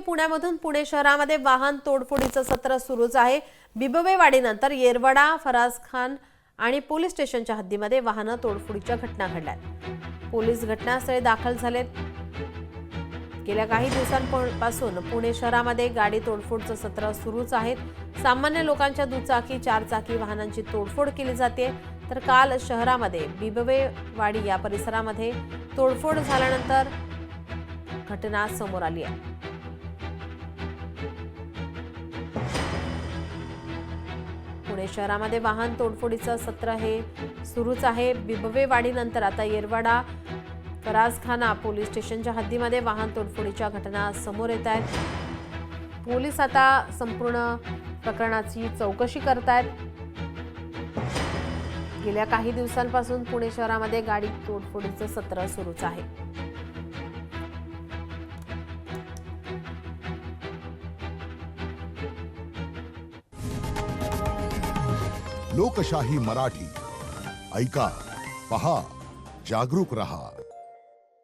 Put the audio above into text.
पुण्यामधून पुणे शहरामध्ये वाहन तोडफोडीचं सत्र सुरूच आहे। बिबवेवाडीनंतर येरवडा, फराज खान आणि पोलीस स्टेशनच्या हद्दीमध्ये वाहन तोडफोडीच्या घटना घडल्यात। पोलीस घटनास्थळी दाखल झालेत। गेल्या काही दिवसांपासून पुणे शहरामध्ये गाडी तोडफोडचं सत्र सुरूच आहे। सामान्य लोकांच्या दुचाकी, चारचाकी वाहनांची तोडफोड केली जाते। तर काल शहरामध्ये बिबवेवाडी या परिसरामध्ये तोडफोड झाल्यानंतर घटना समोर आली आहे। पुणे शहरामध्ये वाहन तोडफोडीचं सत्र हे सुरूच आहे। बिबवेवाडीनंतर आता येरवडा, फराज खाना पोलीस स्टेशनच्या हद्दीमध्ये वाहन तोडफोडीच्या घटना समोर येत आहेत। पोलीस आता संपूर्ण प्रकरणाची चौकशी करतायत। गेल्या काही दिवसांपासून पुणे शहरामध्ये गाडी तोडफोडीचं सत्र सुरूच आहे। लोकशाही मराठी ऐका, पहा, जागरूक रहा।